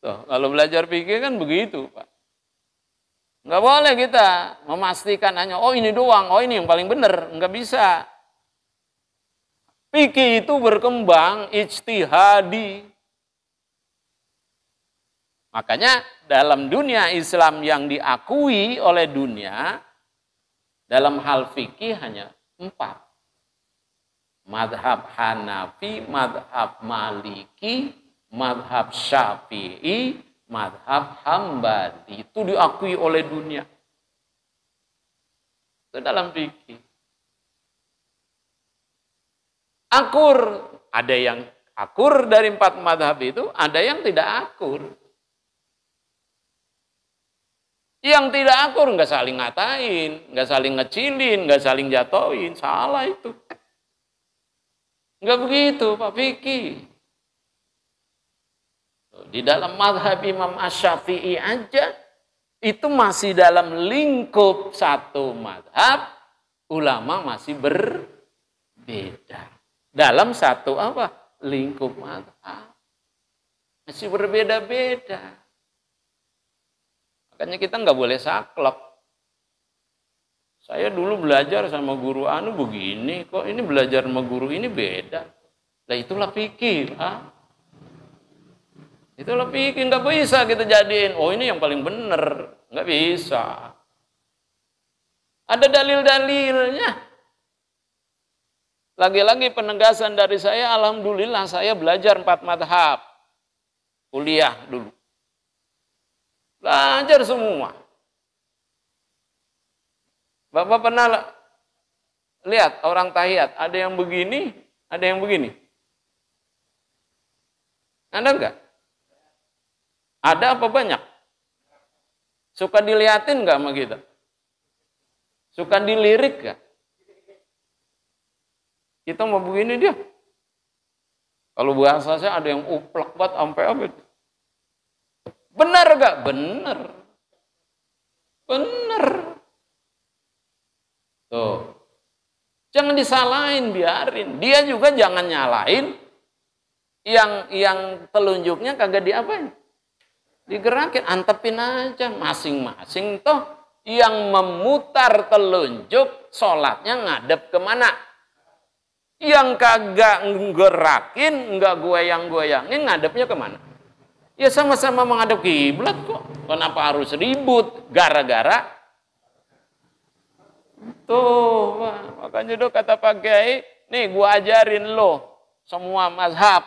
Tuh, kalau belajar fikih kan begitu, Pak. Nggak boleh kita memastikan hanya, oh ini doang, oh ini yang paling benar. Nggak bisa. Fikih itu berkembang ijtihadi. Makanya dalam dunia Islam yang diakui oleh dunia, dalam hal fikih hanya 4. Madhab Hanafi, madhab Maliki, madhab Syafi'i, madhab Hambali. Itu diakui oleh dunia. Itu dalam fikih. Akur, ada yang akur dari 4 madhab itu, ada yang tidak akur. Yang tidak akur nggak saling ngatain, nggak saling ngecilin, nggak saling jatoin, salah itu. Nggak begitu, Pak Fikih. Di dalam madhab Imam Asy-Syafi'i aja, itu masih dalam lingkup satu madhab, ulama masih berbeda. Dalam satu apa? Lingkup madhab. Masih berbeda-beda. Makanya kita nggak boleh saklek. Saya dulu belajar sama guru anu begini, kok ini belajar sama guru ini beda. Nah itulah fikih, Pak. Itulah fikih, nggak bisa kita jadiin, oh ini yang paling benar. Nggak bisa. Ada dalil-dalilnya. Lagi-lagi penegasan dari saya, alhamdulillah saya belajar 4 madhab. Kuliah dulu. Belajar semua. Bapak pernah lihat orang tahiyat, ada yang begini, ada yang begini. Ada enggak? Ada apa banyak? Suka dilihatin enggak sama kita? Suka dilirik enggak? Kita mau begini dia. Kalau bahasa saya ada yang uplak banget sampai apa itu? Benar enggak? Benar. Benar. Tuh. Jangan disalahin, biarin. Dia juga jangan nyalain yang telunjuknya kagak diapain. Digerakin, antepin aja masing-masing toh yang memutar telunjuk sholatnya ngadep kemana? Yang kagak ngerakin, nggak goyang-goyangin, ngadepnya kemana? Ya sama-sama menghadap kiblat kok. Kenapa harus ribut? Gara-gara tuh, makanya dong kata Pak Kiai, nih gua ajarin lo semua mazhab.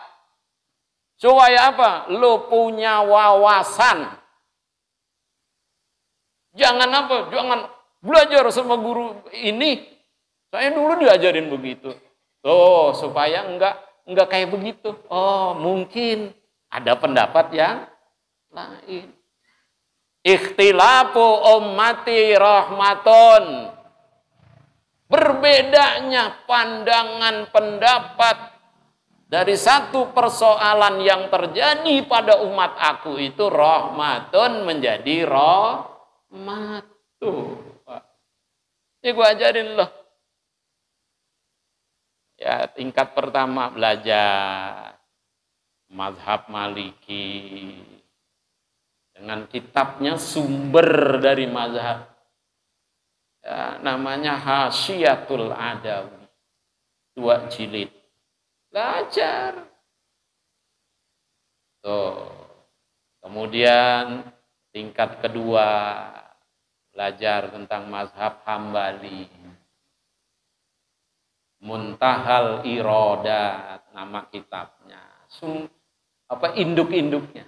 Supaya apa? Lo punya wawasan. Jangan apa? Jangan belajar sama guru ini. Saya dulu diajarin begitu. Tuh, supaya enggak kayak begitu. Oh, mungkin ada pendapat yang lain. Ikhtilafu ummati rahmatun. Berbedanya pandangan pendapat dari satu persoalan yang terjadi pada umat aku itu rahmatun menjadi rahmatuh. Ini gue ajarin loh. Ya, tingkat pertama belajar mazhab Maliki dengan kitabnya sumber dari mazhab. Ya, namanya Hasyiatul Adawi, 2 jilid. Belajar. Tuh. Kemudian tingkat kedua belajar tentang mazhab Hambali. Muntahal Irodat, nama kitabnya. Induk-induknya.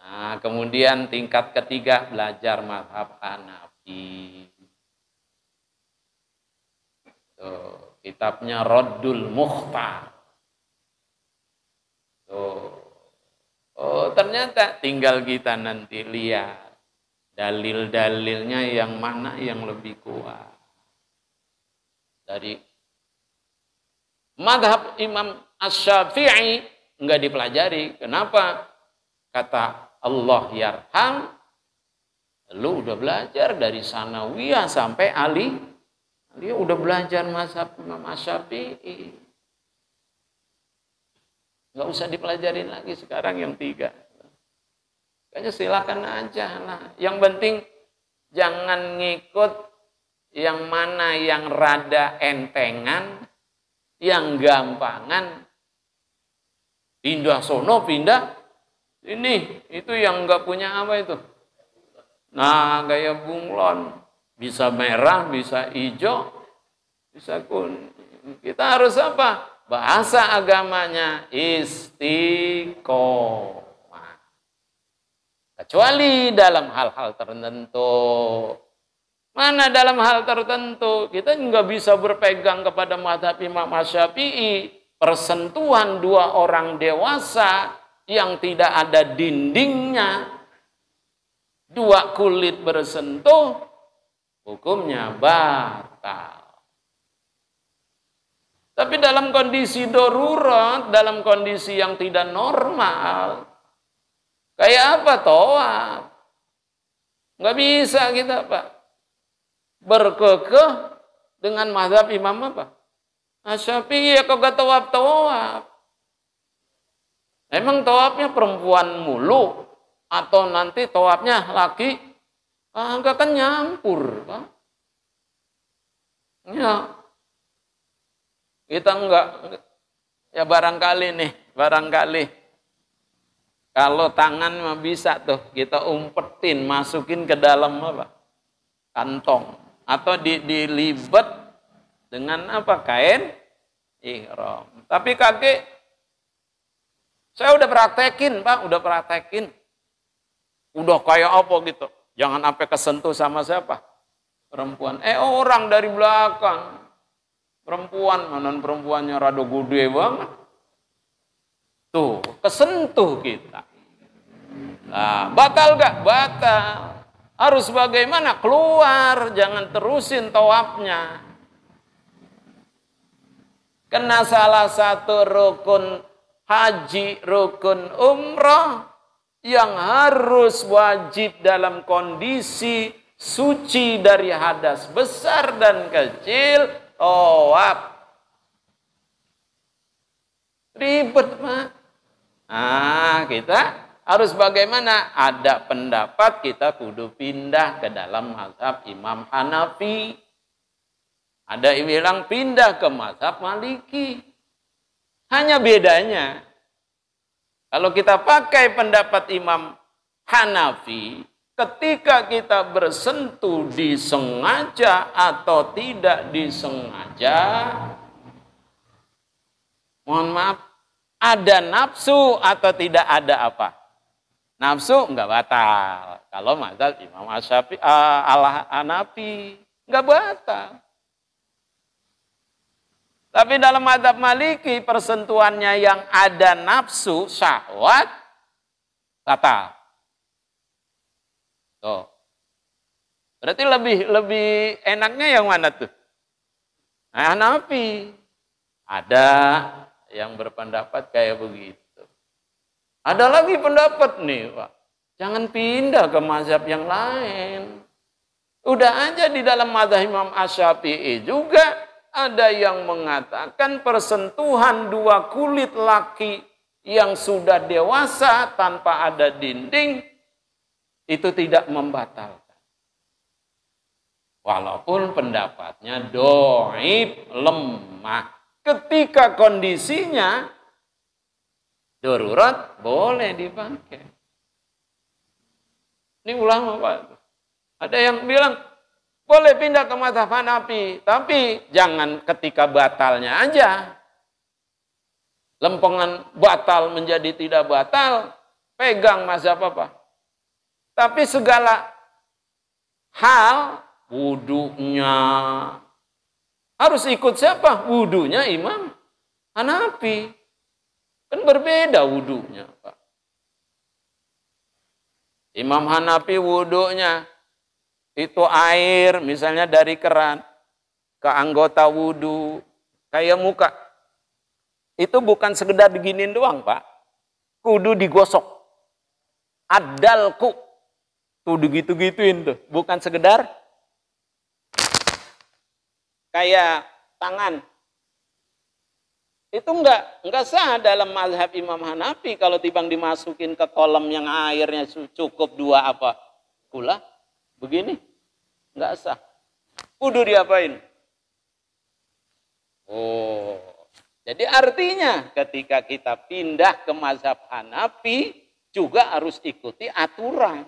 Nah, kemudian tingkat ketiga belajar mazhab Hanafi. Tuh, kitabnya Raddul Mukhtar. Tuh. Oh, ternyata tinggal kita nanti lihat dalil-dalilnya yang mana yang lebih kuat. Dari mazhab Imam Asy-Syafi'i enggak dipelajari. Kenapa? Kata Allah yarham, lu udah belajar dari sanawiyah sampai ali, dia udah belajar mazhab Imam Asy-Syafi'i. Nggak usah dipelajarin lagi sekarang yang 3. Kayaknya silakan aja lah. Yang penting jangan ngikut yang mana yang rada entengan, yang gampangan. Pindah sono, pindah ini. Itu yang nggak punya apa itu. Nah, kayak bunglon. Bisa merah, bisa hijau, bisa kuning. Kita harus apa? Bahasa agamanya istiqomah. Kecuali dalam hal-hal tertentu. Mana dalam hal tertentu kita nggak bisa berpegang kepada mazhab Imam Asy-Syafi'i. Persentuhan 2 orang dewasa yang tidak ada dindingnya, 2 kulit bersentuh, hukumnya batal. Tapi dalam kondisi darurat, dalam kondisi yang tidak normal, kayak apa tawaf? Nggak bisa kita Pak berkekeh dengan mazhab Imam apa? Asy-Syafi'i ya kagak tawaf. Emang tawafnya perempuan mulu atau nanti tawafnya laki? Enggak kan nyampur, Pak. Ya. Kita enggak, ya barangkali kalau tangan mah bisa tuh kita umpetin, masukin ke dalam apa? Kantong atau dilibet dengan apa? Kain ihram. Tapi kaki saya udah praktekin, Pak, Udah kayak apa gitu. Jangan sampai kesentuh sama siapa? Perempuan. Orang dari belakang. Perempuan, mana perempuannya rada gede banget. Tuh, kesentuh kita. Nah, batal gak? Batal. Harus bagaimana? Keluar, jangan terusin tawafnya. Kena salah satu rukun haji, rukun umrah yang harus wajib dalam kondisi suci dari hadas besar dan kecil. Tawaf. Ribet, Pak. Kita harus bagaimana? Ada pendapat kita kudu pindah ke dalam mazhab Imam Hanafi. Ada yang bilang pindah ke mazhab Maliki. Hanya bedanya, kalau kita pakai pendapat Imam Hanafi, ketika kita bersentuh disengaja atau tidak disengaja, mohon maaf, ada nafsu atau tidak ada apa? Nafsu enggak batal. Kalau mazhab Imam Asy-Syafi'i Hanafi enggak batal. Tapi dalam mazhab Maliki persentuhannya yang ada nafsu, syahwat, batal. Tuh. Berarti lebih enaknya yang mana tuh? Hanafi. Ada yang berpendapat kayak begitu. Ada lagi pendapat nih, Pak. Jangan pindah ke mazhab yang lain. Udah aja di dalam mazhab Imam Asy-Syafi'i juga ada yang mengatakan persentuhan 2 kulit laki yang sudah dewasa tanpa ada dinding itu tidak membatalkan. Walaupun pendapatnya dhaif, lemah. Ketika kondisinya darurat boleh dipakai. Ini ulama, Pak. Ada yang bilang boleh pindah ke mazhab Hanafi, tapi jangan ketika batalnya aja. Lempengan batal menjadi tidak batal, pegang mazhab apa? Tapi segala hal, wudunya harus ikut siapa? Wudunya Imam Hanafi. Kan berbeda wudunya, Pak. Imam Hanafi wudunya itu air misalnya dari keran ke anggota wudu kayak muka. Itu bukan sekedar diginin doang, Pak. Kudu digosok. Adalku. Tuh gitu-gituin tuh. Bukan sekedar kayak tangan. Itu enggak sah dalam mazhab Imam Hanafi kalau timbang dimasukin ke kolam yang airnya cukup 2 apa? Kula. Begini. Enggak sah. Kudu diapain? Oh. Jadi artinya ketika kita pindah ke mazhab Hanafi juga harus ikuti aturan.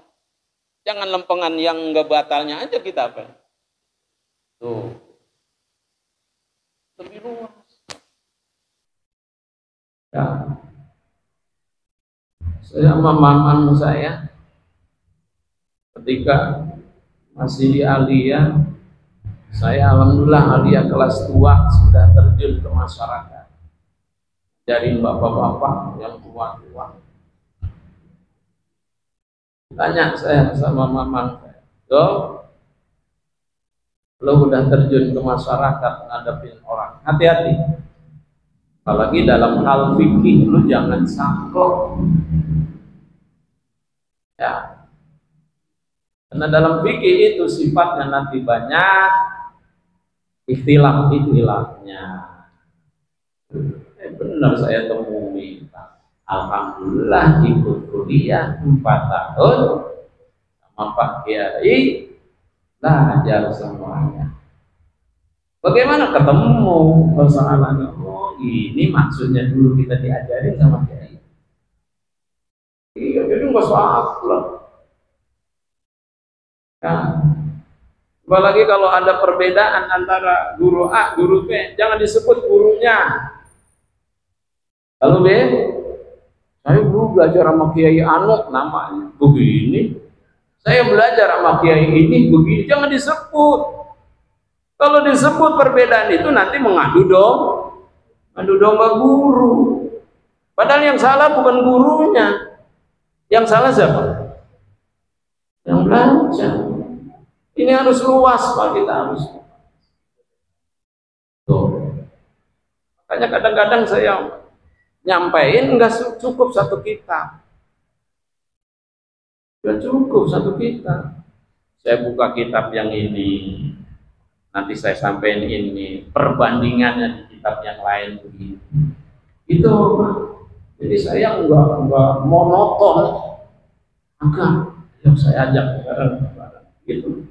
Jangan lempengan yang enggak batalnya aja kita apa? Tuh. Lebih luas. Ya. Saya sama mamang saya ketika masih di Alia, saya alhamdulillah Alia kelas 2 sudah terjun ke masyarakat. Dari bapak-bapak yang tua-tua. Tanya saya sama mamang saya, "Dok, lo udah terjun ke masyarakat ngadepin orang, hati-hati. Apalagi dalam hal fikih lu jangan saklek." Ya. Karena dalam fikih itu sifatnya nanti banyak ikhtilaf-ikhtilafnya. Benar saya temui. Alhamdulillah ikut kuliah 4 tahun sama Pak Kiai, belajar semuanya. Bagaimana ketemu persoalannya? Oh, ini maksudnya dulu kita diajarin sama Kiai. Iya, jadi nggak salah. Nah, apalagi kalau ada perbedaan antara guru A, guru B, jangan disebut gurunya. Kalau B, saya dulu belajar sama Kiai Anok, namanya begini. Saya belajar sama Kiai ini begini, jangan disebut. Kalau disebut perbedaan itu nanti mengadu domba guru. Padahal yang salah bukan gurunya. Yang salah siapa? Yang belajar. Ini harus luas Pak, kita harus. Tuh. Makanya kadang-kadang saya nyampaikan enggak cukup 1 kitab. Enggak cukup 1 kitab. Saya buka kitab yang ini, nanti saya sampaikan ini, perbandingannya di kitab yang lain begini. Itu Pak. Jadi saya enggak monoton. Enggak, yang saya ajak bareng gitu.